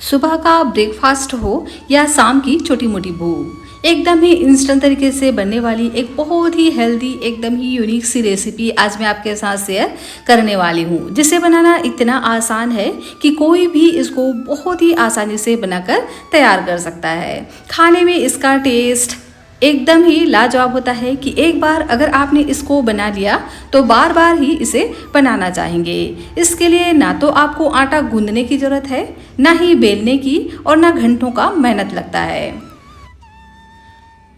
सुबह का ब्रेकफास्ट हो या शाम की छोटी मोटी भूख, एकदम ही इंस्टेंट तरीके से बनने वाली एक बहुत ही हेल्दी, एकदम ही यूनिक सी रेसिपी आज मैं आपके साथ शेयर करने वाली हूँ, जिसे बनाना इतना आसान है कि कोई भी इसको बहुत ही आसानी से बनाकर तैयार कर सकता है। खाने में इसका टेस्ट एकदम ही लाजवाब होता है कि एक बार अगर आपने इसको बना लिया तो बार बार ही इसे बनाना चाहेंगे। इसके लिए ना तो आपको आटा गूंदने की ज़रूरत है, ना ही बेलने की, और ना घंटों का मेहनत लगता है।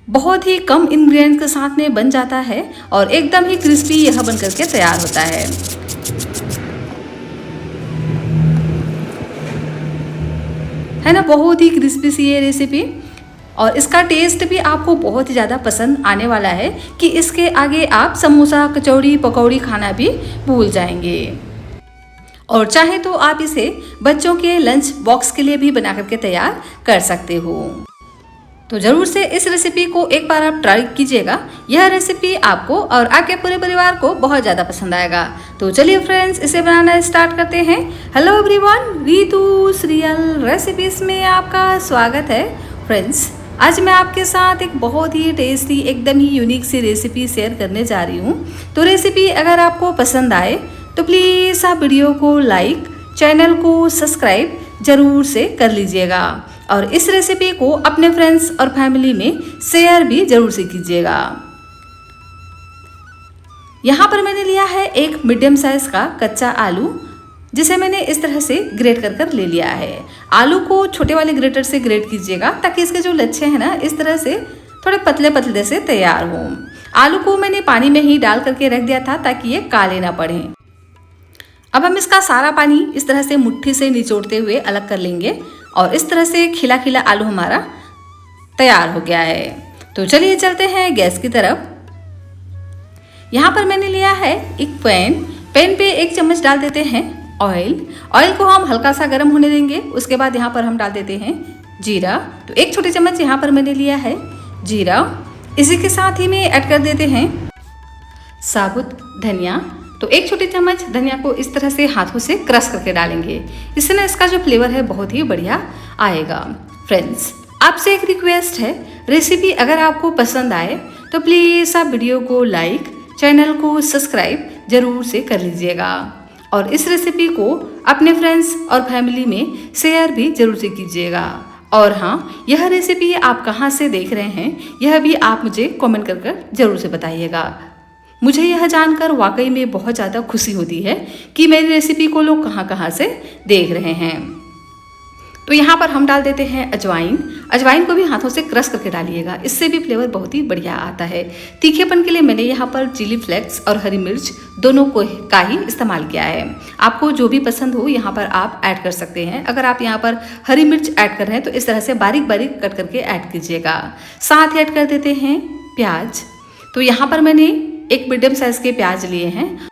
बहुत ही कम इंग्रेडिएंट्स के साथ में बन जाता है और एकदम ही क्रिस्पी यह बन करके तैयार होता है ना। बहुत ही क्रिस्पी सी ये रेसिपी, और इसका टेस्ट भी आपको बहुत ही ज़्यादा पसंद आने वाला है कि इसके आगे आप समोसा, कचौड़ी, पकौड़ी खाना भी भूल जाएंगे। और चाहे तो आप इसे बच्चों के लंच बॉक्स के लिए भी बना करके तैयार कर सकते हो। तो ज़रूर से इस रेसिपी को एक बार आप ट्राई कीजिएगा। यह रेसिपी आपको और आपके पूरे परिवार को बहुत ज़्यादा पसंद आएगा। तो चलिए फ्रेंड्स, इसे बनाना स्टार्ट करते हैं। हेलो एवरीवन, रितुस रियल रेसिपीज़ में आपका स्वागत है। फ्रेंड्स, आज मैं आपके साथ एक बहुत ही टेस्टी, एकदम ही यूनिक सी रेसिपी शेयर करने जा रही हूँ। तो रेसिपी अगर आपको पसंद आए तो प्लीज़ आप वीडियो को लाइक, चैनल को सब्सक्राइब ज़रूर से कर लीजिएगा, और इस रेसिपी को अपने फ्रेंड्स और फैमिली में शेयर भी ज़रूर से कीजिएगा। यहाँ पर मैंने लिया है एक मीडियम साइज़ का कच्चा आलू, जिसे मैंने इस तरह से ग्रेट कर ले लिया है। आलू को छोटे वाले ग्रेटर से ग्रेट कीजिएगा ताकि इसके जो लच्छे हैं ना, इस तरह से थोड़े पतले पतले से तैयार हों। आलू को मैंने पानी में ही डाल करके रख दिया था ताकि ये काले ना पड़े। अब हम इसका सारा पानी इस तरह से मुट्ठी से निचोड़ते हुए अलग कर लेंगे, और इस तरह से खिला खिला आलू हमारा तैयार हो गया है। तो चलिए चलते हैं गैस की तरफ। यहाँ पर मैंने लिया है एक पैन पे 1 चम्मच डाल देते हैं ऑयल को हम हल्का सा गर्म होने देंगे। उसके बाद यहाँ पर हम डाल देते हैं जीरा। तो 1 छोटी चम्मच यहाँ पर मैंने लिया है जीरा। इसी के साथ ही में ऐड कर देते हैं साबुत धनिया। तो 1 छोटी चम्मच धनिया को इस तरह से हाथों से क्रश करके डालेंगे। इससे ना इसका जो फ्लेवर है बहुत ही बढ़िया आएगा। फ्रेंड्स, आपसे एक रिक्वेस्ट है, रेसिपी अगर आपको पसंद आए तो प्लीज़ आप वीडियो को लाइक, चैनल को सब्सक्राइब ज़रूर से कर लीजिएगा, और इस रेसिपी को अपने फ्रेंड्स और फैमिली में शेयर भी ज़रूर से कीजिएगा। और हाँ, यह रेसिपी आप कहाँ से देख रहे हैं यह भी आप मुझे कमेंट कर ज़रूर से बताइएगा। मुझे यह जानकर वाकई में बहुत ज़्यादा खुशी होती है कि मेरी रेसिपी को लोग कहाँ से देख रहे हैं। तो यहाँ पर हम डाल देते हैं अजवाइन को भी हाथों से क्रश करके डालिएगा, इससे भी फ्लेवर बहुत ही बढ़िया आता है। तीखेपन के लिए मैंने यहाँ पर चिली फ्लेक्स और हरी मिर्च दोनों का ही इस्तेमाल किया है। आपको जो भी पसंद हो यहाँ पर आप ऐड कर सकते हैं। अगर आप यहाँ पर हरी मिर्च ऐड कर रहे हैं तो इस तरह से बारीक बारीक कट करके ऐड कीजिएगा। साथ ही ऐड कर देते हैं प्याज। तो यहाँ पर मैंने एक मीडियम साइज़ के प्याज लिए हैं,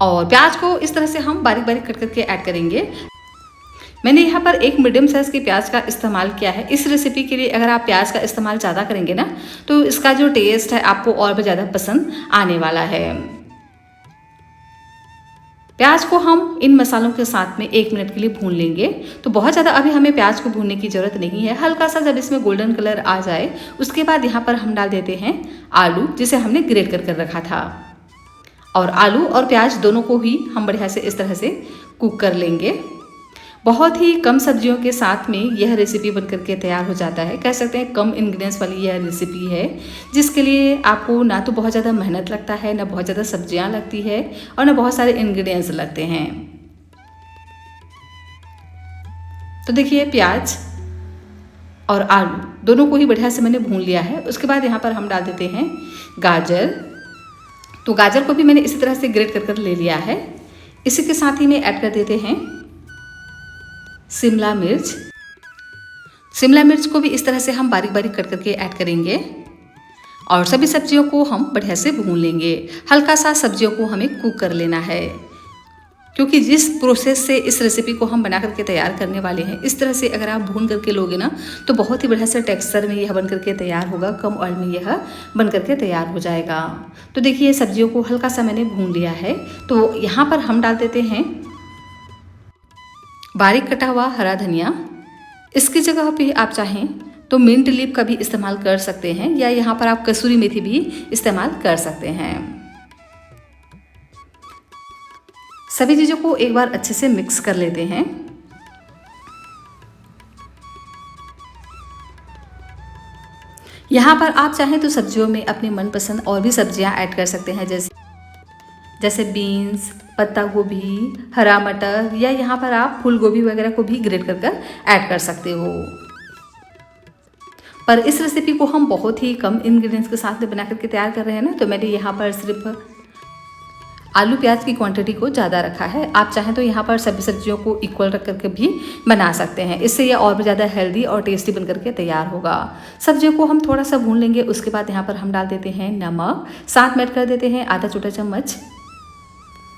और प्याज को इस तरह से हम बारीक बारीक कट करके ऐड करेंगे। मैंने यहाँ पर एक मीडियम साइज़ के प्याज का इस्तेमाल किया है इस रेसिपी के लिए। अगर आप प्याज का इस्तेमाल ज़्यादा करेंगे ना तो इसका जो टेस्ट है आपको और भी ज़्यादा पसंद आने वाला है। प्याज को हम इन मसालों के साथ में 1 मिनट के लिए भून लेंगे। तो बहुत ज़्यादा अभी हमें प्याज को भूनने की ज़रूरत नहीं है। हल्का सा जब इसमें गोल्डन कलर आ जाए उसके बाद यहाँ पर हम डाल देते हैं आलू, जिसे हमने ग्रेट कर रखा था। और आलू और प्याज दोनों को ही हम बढ़िया से इस तरह से कुक कर लेंगे। बहुत ही कम सब्जियों के साथ में यह रेसिपी बन करके तैयार हो जाता है। कह सकते हैं कम इंग्रेडिएंट्स वाली यह रेसिपी है, जिसके लिए आपको ना तो बहुत ज़्यादा मेहनत लगता है, ना बहुत ज़्यादा सब्जियां लगती है, और ना बहुत सारे इंग्रेडिएंट्स लगते हैं। तो देखिए, प्याज और आलू दोनों को ही बढ़िया से मैंने भून लिया है। उसके बाद यहाँ पर हम डाल देते हैं गाजर। तो गाजर को भी मैंने इसी तरह से ग्रेट कर ले लिया है। इसी के साथ ही में ऐड कर देते हैं शिमला मिर्च को भी इस तरह से हम बारीक बारीक कट करके ऐड करेंगे, और सभी सब्जियों को हम बढ़िया से भून लेंगे। हल्का सा सब्जियों को हमें कुक कर लेना है, क्योंकि जिस प्रोसेस से इस रेसिपी को हम बना करके तैयार करने वाले हैं, इस तरह से अगर आप भून करके लोगे ना तो बहुत ही बढ़िया से टेक्सचर में यह बन करके तैयार होगा। कम ऑयल में यह बन करके तैयार हो जाएगा। तो देखिए, सब्जियों को हल्का सा मैंने भून लिया है। तो यहाँ पर हम डाल देते हैं बारीक कटा हुआ हरा धनिया, इसकी जगह पे आप चाहें तो मिंट लीफ का भी इस्तेमाल कर सकते हैं, या यहाँ पर आप कसूरी मेथी भी इस्तेमाल कर सकते हैं। सभी चीज़ों को एक बार अच्छे से मिक्स कर लेते हैं। यहाँ पर आप चाहें तो सब्जियों में अपनी मनपसंद और भी सब्जियाँ ऐड कर सकते हैं, जैसे बीन्स, पत्ता गोभी, हरा मटर, या यहाँ पर आप फूल गोभी वगैरह को भी ग्रेट कर ऐड कर सकते हो। पर इस रेसिपी को हम बहुत ही कम इंग्रेडिएंट्स के साथ में बना करके तैयार कर रहे हैं ना, तो मैंने यहाँ पर सिर्फ आलू प्याज की क्वांटिटी को ज़्यादा रखा है। आप चाहें तो यहाँ पर सभी सब्जियों को इक्वल रख करके भी बना सकते हैं, इससे यह और भी ज़्यादा हेल्दी और टेस्टी बन करके तैयार होगा। सब्जियों को हम थोड़ा सा भून लेंगे, उसके बाद यहाँ पर हम डाल देते हैं नमक, साथ में ऐड कर देते हैं आधा छोटा चम्मच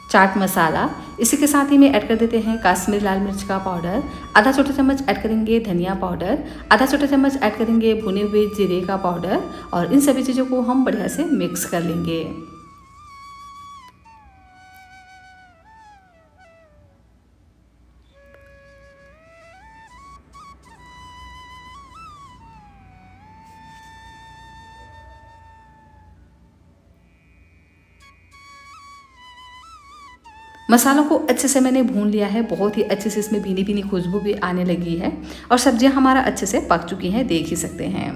चाट मसाला, इसी के साथ ही में ऐड कर देते हैं काश्मीरी लाल मिर्च का पाउडर, आधा छोटा चम्मच ऐड करेंगे धनिया पाउडर, आधा छोटा चम्मच ऐड करेंगे भुने हुए जीरे का पाउडर, और इन सभी चीज़ों को हम बढ़िया से मिक्स कर लेंगे। मसालों को अच्छे से मैंने भून लिया है, बहुत ही अच्छे से इसमें भीनी भीनी खुशबू भी आने लगी है, और सब्जियां हमारा अच्छे से पक चुकी हैं, देख ही सकते हैं।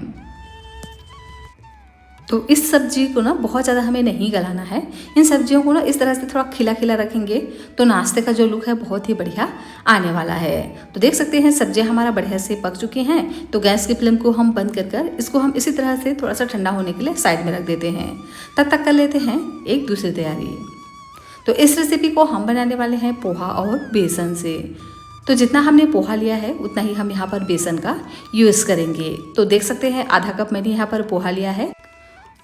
तो इस सब्जी को ना बहुत ज़्यादा हमें नहीं गलाना है। इन सब्जियों को ना इस तरह से थोड़ा खिला खिला रखेंगे तो नाश्ते का जो लुक है बहुत ही बढ़िया आने वाला है। तो देख सकते हैं सब्जियां हमारा बढ़िया से पक चुकी हैं। तो गैस की फ्लेम को हम बंद कर इसको हम इसी तरह से थोड़ा सा ठंडा होने के लिए साइड में रख देते हैं। तब तक कर लेते हैं एक दूसरी तैयारी। तो इस रेसिपी को हम बनाने वाले हैं पोहा और बेसन से। तो जितना हमने पोहा लिया है उतना ही हम यहाँ पर बेसन का यूज़ करेंगे। तो देख सकते हैं आधा कप मैंने यहाँ पर पोहा लिया है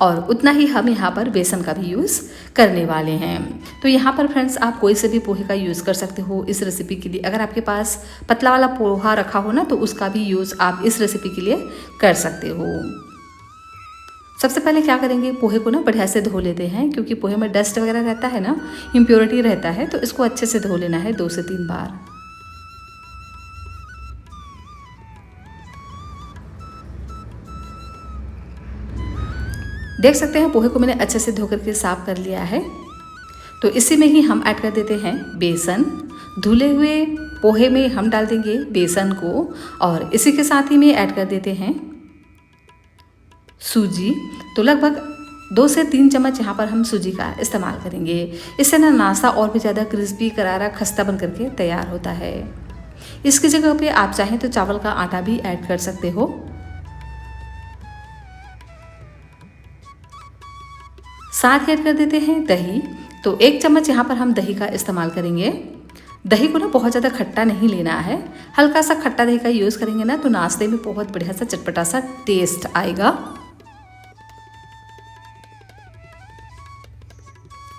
और उतना ही हम यहाँ पर बेसन का भी यूज़ करने वाले हैं। तो यहाँ पर फ्रेंड्स आप कोई से भी पोहे का यूज़ कर सकते हो इस रेसिपी के लिए। अगर आपके पास पतला वाला पोहा रखा हो ना तो उसका भी यूज़ आप इस रेसिपी के लिए कर सकते हो। सबसे पहले क्या करेंगे, पोहे को ना बढ़िया से धो लेते हैं, क्योंकि पोहे में डस्ट वगैरह रहता है ना, इम्प्योरिटी रहता है, तो इसको अच्छे से धो लेना है 2 से 3 बार। देख सकते हैं पोहे को मैंने अच्छे से धो करके साफ कर लिया है। तो इसी में ही हम ऐड कर देते हैं बेसन। धुले हुए पोहे में हम डाल देंगे बेसन को, और इसी के साथ ही में ऐड कर देते हैं सूजी। तो लगभग 2 से 3 चम्मच यहाँ पर हम सूजी का इस्तेमाल करेंगे। इससे ना नाश्ता और भी ज़्यादा क्रिस्पी करारा खस्ता बन करके तैयार होता है। इसकी जगह पे आप चाहें तो चावल का आटा भी ऐड कर सकते हो। साथ ही ऐड कर देते हैं दही। तो 1 चम्मच यहाँ पर हम दही का इस्तेमाल करेंगे। दही को ना बहुत ज़्यादा खट्टा नहीं लेना है, हल्का सा खट्टा दही का यूज़ करेंगे ना तो नाश्ते में बहुत बढ़िया सा चटपटा सा टेस्ट आएगा।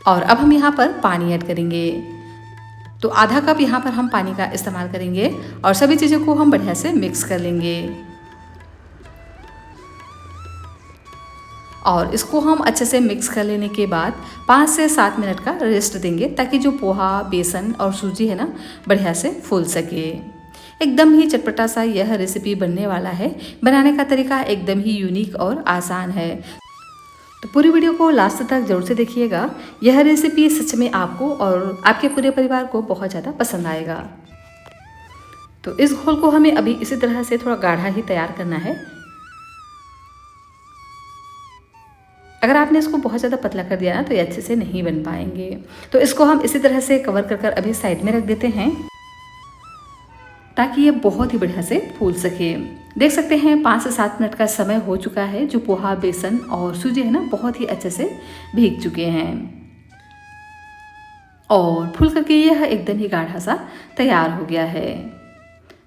और अब हम यहाँ पर पानी ऐड करेंगे। तो आधा कप यहाँ पर हम पानी का इस्तेमाल करेंगे और सभी चीज़ों को हम बढ़िया से मिक्स कर लेंगे। और इसको हम अच्छे से मिक्स कर लेने के बाद 5 से 7 मिनट का रेस्ट देंगे, ताकि जो पोहा, बेसन और सूजी है ना बढ़िया से फूल सके। एकदम ही चटपटा सा यह रेसिपी बनने वाला है। बनाने का तरीका एकदम ही यूनिक और आसान है। तो पूरी वीडियो को लास्ट तक जरूर से देखिएगा। यह रेसिपी सच में आपको और आपके पूरे परिवार को बहुत ज़्यादा पसंद आएगा। तो इस घोल को हमें अभी इसी तरह से थोड़ा गाढ़ा ही तैयार करना है। अगर आपने इसको बहुत ज़्यादा पतला कर दिया ना तो ये अच्छे से नहीं बन पाएंगे। तो इसको हम इसी तरह से कवर कर अभी साइड में रख देते हैं, ताकि ये बहुत ही बढ़िया से फूल सके। देख सकते हैं 5 से 7 मिनट का समय हो चुका है। जो पोहा, बेसन और सूजी है ना बहुत ही अच्छे से भीग चुके हैं और फूल करके यह एकदम ही गाढ़ा सा तैयार हो गया है।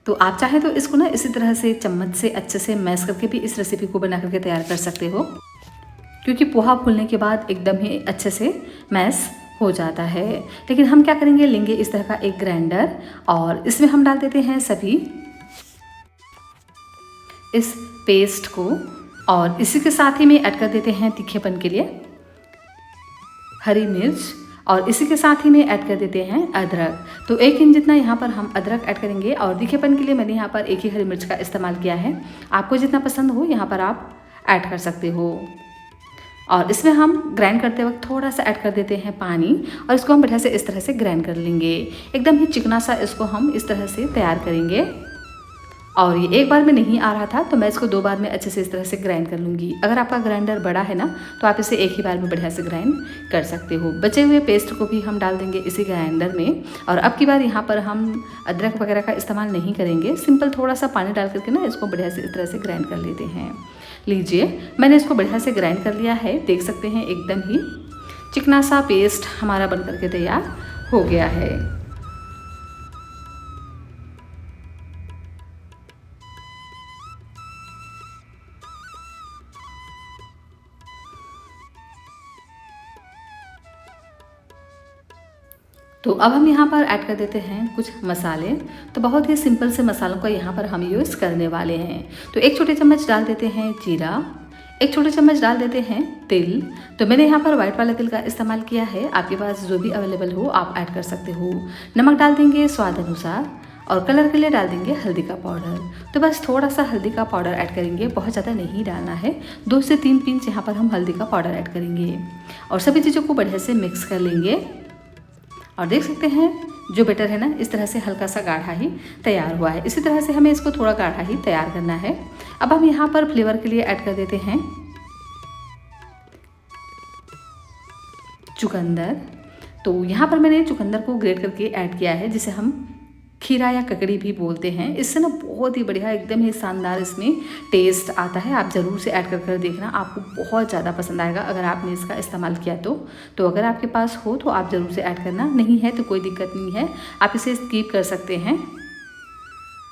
तो आप चाहें तो इसको ना इसी तरह से चम्मच से अच्छे से मैश करके भी इस रेसिपी को बना करके तैयार कर सकते हो, क्योंकि पोहा फूलने के बाद एकदम ही अच्छे से मैश हो जाता है। लेकिन हम क्या करेंगे, लेंगे इस तरह का एक ग्राइंडर और इसमें हम डाल देते हैं सभी इस पेस्ट को, और इसी के साथ ही में ऐड कर देते हैं तीखेपन के लिए हरी मिर्च और इसी के साथ ही में ऐड कर देते हैं अदरक। तो 1 इंच जितना यहाँ पर हम अदरक ऐड करेंगे और तीखेपन के लिए मैंने यहाँ पर 1 ही हरी मिर्च का इस्तेमाल किया है। आपको जितना पसंद हो यहाँ पर आप ऐड कर सकते हो। और इसमें हम ग्राइंड करते वक्त थोड़ा सा ऐड कर देते हैं पानी और इसको हम बढ़िया से इस तरह से ग्राइंड कर लेंगे। एकदम ही चिकना सा इसको हम इस तरह से तैयार करेंगे। और ये एक बार में नहीं आ रहा था तो मैं इसको 2 बार में अच्छे से इस तरह से ग्राइंड कर लूँगी। अगर आपका ग्राइंडर बड़ा है ना तो आप इसे एक ही बार में बढ़िया से ग्राइंड कर सकते हो। बचे हुए पेस्ट को भी हम डाल देंगे इसी ग्राइंडर में। और अब की बार यहाँ पर हम अदरक वगैरह का इस्तेमाल नहीं करेंगे, सिंपल थोड़ा सा पानी डाल करके ना इसको बढ़िया से इस तरह से ग्राइंड कर लेते हैं। लीजिए मैंने इसको बढ़िया से ग्राइंड कर लिया है, देख सकते हैं एकदम ही चिकना सा पेस्ट हमारा बन करके तैयार हो गया है। तो अब हम यहाँ पर ऐड कर देते हैं कुछ मसाले। तो बहुत ही सिंपल से मसालों का यहाँ पर हम यूज़ करने वाले हैं। तो 1 छोटे चम्मच डाल देते हैं जीरा, 1 छोटे चम्मच डाल देते हैं तिल। तो मैंने यहाँ पर वाइट वाला तिल का इस्तेमाल किया है, आपके पास जो भी अवेलेबल हो आप ऐड कर सकते हो। नमक डाल देंगे स्वाद अनुसार और कलर के लिए डाल देंगे हल्दी का पाउडर। तो बस थोड़ा सा हल्दी का पाउडर ऐड करेंगे, बहुत ज़्यादा नहीं डालना है। 2 से 3 पिंच यहाँ पर हम हल्दी का पाउडर ऐड करेंगे और सभी चीज़ों को बढ़िया से मिक्स कर लेंगे। और देख सकते हैं जो बैटर है ना इस तरह से हल्का सा गाढ़ा ही तैयार हुआ है। इसी तरह से हमें इसको थोड़ा गाढ़ा ही तैयार करना है। अब हम यहाँ पर फ्लेवर के लिए ऐड कर देते हैं चुकंदर। तो यहाँ पर मैंने चुकंदर को ग्रेट करके ऐड किया है, जिसे हम खीरा या ककड़ी भी बोलते हैं। इससे ना बहुत ही बढ़िया एकदम ही शानदार इसमें टेस्ट आता है। आप ज़रूर से ऐड कर देखना, आपको बहुत ज़्यादा पसंद आएगा अगर आपने इसका इस्तेमाल किया तो अगर आपके पास हो तो आप ज़रूर से ऐड करना, नहीं है तो कोई दिक्कत नहीं है, आप इसे स्किप कर सकते हैं।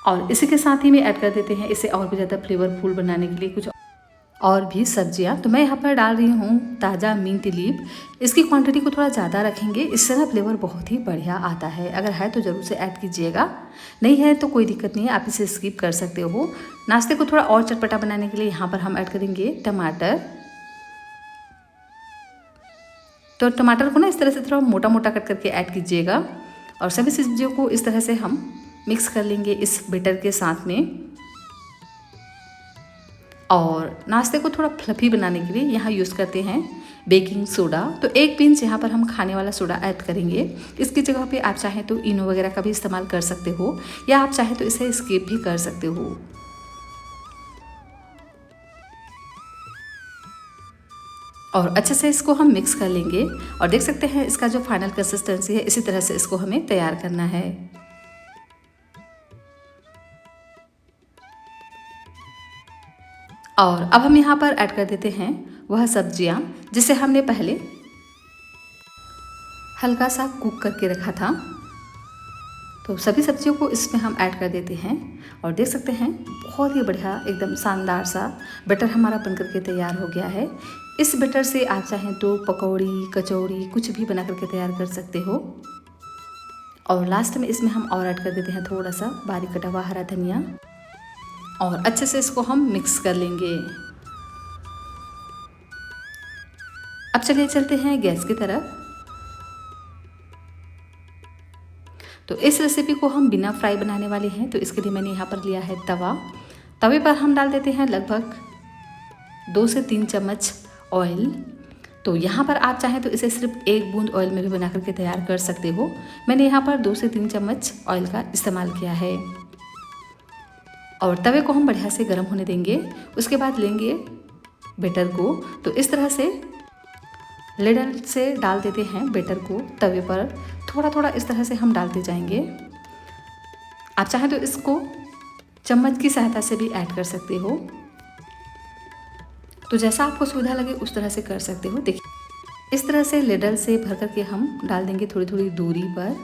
और इसी के साथ ही में ऐड कर देते हैं इसे और भी ज़्यादा फ्लेवरफुल बनाने के लिए कुछ और भी सब्जियां। तो मैं यहाँ पर डाल रही हूँ ताज़ा मिंट लीफ। इसकी क्वांटिटी को थोड़ा ज़्यादा रखेंगे, इससे ना फ्लेवर बहुत ही बढ़िया आता है। अगर है तो ज़रूर से ऐड कीजिएगा, नहीं है तो कोई दिक्कत नहीं है, आप इसे स्किप कर सकते हो। नाश्ते को थोड़ा और चटपटा बनाने के लिए यहाँ पर हम ऐड करेंगे टमाटर। तो टमाटर को ना इस तरह से थोड़ा मोटा मोटा कट करके ऐड कीजिएगा और सभी सब्जियों को इस तरह से हम मिक्स कर लेंगे इस बैटर के साथ में। और नाश्ते को थोड़ा फ्लफी बनाने के लिए यहाँ यूज़ करते हैं बेकिंग सोडा। तो 1 पिंच यहाँ पर हम खाने वाला सोडा ऐड करेंगे। इसकी जगह पे आप चाहें तो इनो वगैरह का भी इस्तेमाल कर सकते हो या आप चाहें तो इसे स्किप भी कर सकते हो। और अच्छे से इसको हम मिक्स कर लेंगे और देख सकते हैं इसका जो फाइनल कंसिस्टेंसी है इसी तरह से इसको हमें तैयार करना है। और अब हम यहाँ पर ऐड कर देते हैं वह सब्जियाँ जिसे हमने पहले हल्का सा कुक करके रखा था। तो सभी सब्जियों को इसमें हम ऐड कर देते हैं और देख सकते हैं बहुत ही बढ़िया एकदम शानदार सा बैटर हमारा बन करके तैयार हो गया है। इस बैटर से आप चाहें तो पकौड़ी कचौड़ी कुछ भी बना करके तैयार कर सकते हो। और लास्ट में इसमें हम और ऐड कर देते हैं थोड़ा सा बारीक कटा हुआ हरा धनिया और अच्छे से इसको हम मिक्स कर लेंगे। अब चलिए चलते हैं गैस की तरफ। तो इस रेसिपी को हम बिना फ्राई बनाने वाले हैं, तो इसके लिए मैंने यहाँ पर लिया है तवा। तवे पर हम डाल देते हैं लगभग 2 से 3 चम्मच ऑयल। तो यहाँ पर आप चाहें तो इसे सिर्फ 1 बूंद ऑयल में भी बना करके तैयार कर सकते हो। मैंने यहाँ पर 2 से 3 चम्मच ऑयल का इस्तेमाल किया है और तवे को हम बढ़िया से गर्म होने देंगे। उसके बाद लेंगे बैटर को, तो इस तरह से लेडल से डाल देते हैं बैटर को तवे पर, थोड़ा थोड़ा इस तरह से हम डालते जाएंगे। आप चाहें तो इसको चम्मच की सहायता से भी ऐड कर सकते हो, तो जैसा आपको सुविधा लगे उस तरह से कर सकते हो। देखिए इस तरह से लेडल से भर करके हम डाल देंगे थोड़ी थोड़ी दूरी पर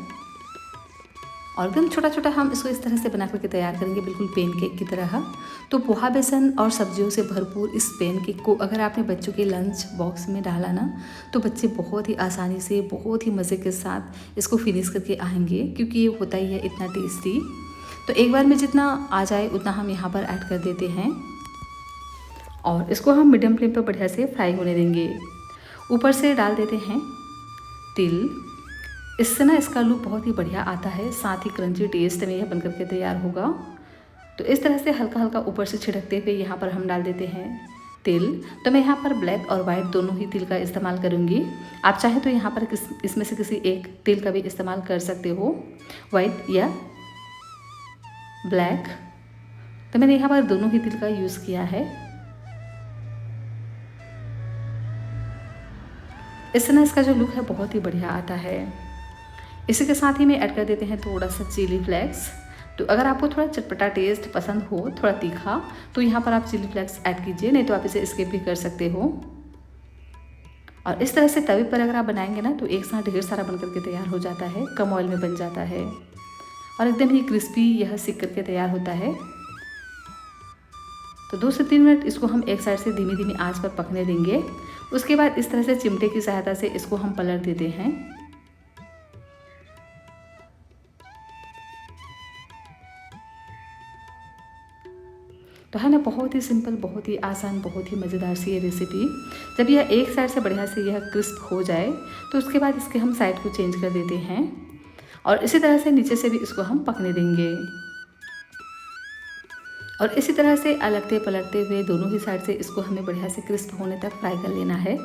और एकदम छोटा छोटा हम इसको इस तरह से बना करके तैयार करेंगे, बिल्कुल पेनकेक की तरह। तो पोहा बेसन और सब्जियों से भरपूर इस पेनकेक को अगर आपने बच्चों के लंच बॉक्स में डाला ना, तो बच्चे बहुत ही आसानी से बहुत ही मज़े के साथ इसको फिनिश करके आएंगे, क्योंकि ये होता ही है इतना टेस्टी। तो एक बार में जितना आ जाए उतना हम यहाँ पर ऐड कर देते हैं और इसको हम मीडियम फ्लेम पर बढ़िया से फ्राई होने देंगे। ऊपर से डाल देते हैं तिल। इससे ना इसका लुक बहुत ही बढ़िया आता है, साथ ही क्रंची टेस्ट में यह बनकर के तैयार होगा। तो इस तरह से हल्का हल्का ऊपर से छिड़कते हुए यहाँ पर हम डाल देते हैं तिल। तो मैं यहाँ पर ब्लैक और वाइट दोनों ही तिल का इस्तेमाल करूँगी। आप चाहे तो यहाँ पर इसमें से किसी एक तिल का भी इस्तेमाल कर सकते हो, वाइट या ब्लैक। तो मैंने यहाँ पर दोनों ही तिल का यूज़ किया है। इससे ना इसका जो लुक है बहुत ही बढ़िया आता है। इसी के साथ ही मैं ऐड कर देते हैं थोड़ा सा चिली फ्लेक्स। तो अगर आपको थोड़ा चटपटा टेस्ट पसंद हो, थोड़ा तीखा, तो यहाँ पर आप चिली फ्लेक्स ऐड कीजिए, नहीं तो आप इसे स्किप भी कर सकते हो। और इस तरह से तवे पर अगर आप बनाएंगे ना तो एक साथ ढेर सारा बनकर के तैयार हो जाता है, कम ऑयल में बन जाता है और एकदम ही क्रिस्पी यह सिक करके तैयार होता है। तो 2 से 3 मिनट इसको हम एक साइड से धीमी धीमी आंच पर पकने देंगे। उसके बाद इस तरह से चिमटे की सहायता से इसको हम पलट देते हैं। तो है ना, बहुत ही सिंपल, बहुत ही आसान, बहुत ही मज़ेदार सी ये रेसिपी। जब यह एक साइड से बढ़िया से यह क्रिस्प हो जाए तो उसके बाद इसके हम साइड को चेंज कर देते हैं और इसी तरह से नीचे से भी इसको हम पकने देंगे। और इसी तरह से अलगते पलटते हुए दोनों ही साइड से इसको हमें बढ़िया से क्रिस्प होने तक फ्राई कर लेना है।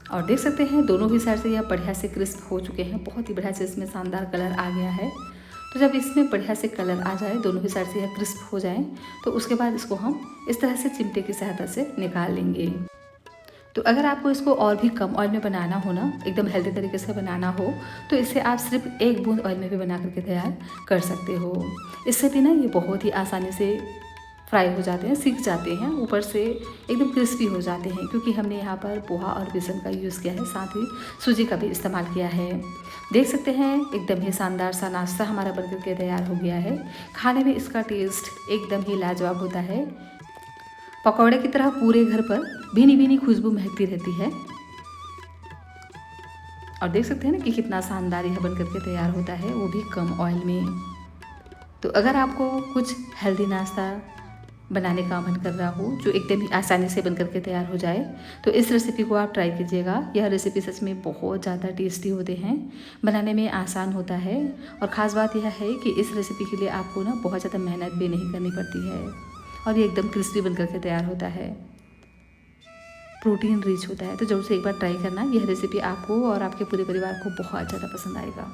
और देख सकते हैं दोनों ही साइड से यह बढ़िया से क्रिस्प हो चुके हैं, बहुत ही बढ़िया से इसमें शानदार कलर आ गया है। तो जब इसमें बढ़िया से कलर आ जाए, दोनों ही साइड से यह क्रिस्प हो जाए, तो उसके बाद इसको हम इस तरह से चिमटे की सहायता से निकाल लेंगे। तो अगर आपको इसको और भी कम ऑयल में बनाना हो ना, एकदम हेल्दी तरीके से बनाना हो, तो इसे आप सिर्फ 1 बूंद ऑयल में भी बना करके तैयार कर सकते हो। इससे भी ना ये बहुत ही आसानी से फ्राई हो जाते हैं, सीख जाते हैं, ऊपर से एकदम क्रिस्पी हो जाते हैं, क्योंकि हमने यहाँ पर पोहा और बेसन का यूज़ किया है, साथ ही सूजी का भी इस्तेमाल किया है। देख सकते हैं एकदम ही शानदार सा नाश्ता हमारा बनकर के तैयार हो गया है। खाने में इसका टेस्ट एकदम ही लाजवाब होता है, पकौड़े की तरह पूरे घर पर भीनी भीनी खुशबू महकती रहती है। और देख सकते हैं ना कि कितना शानदार यह बनकर के तैयार होता है, वो भी कम ऑयल में। तो अगर आपको कुछ हेल्दी नाश्ता बनाने का मन कर रहा हो जो एकदम ही आसानी से बनकर के तैयार हो जाए, तो इस रेसिपी को आप ट्राई कीजिएगा। यह रेसिपी सच में बहुत ज़्यादा टेस्टी होते हैं, बनाने में आसान होता है और ख़ास बात यह है कि इस रेसिपी के लिए आपको ना बहुत ज़्यादा मेहनत भी नहीं करनी पड़ती है और ये एकदम क्रिस्पी बनकर के तैयार होता है, प्रोटीन रिच होता है। तो ज़रूर से एक बार ट्राई करना, यह रेसिपी आपको और आपके पूरे परिवार को बहुत ज़्यादा पसंद आएगा।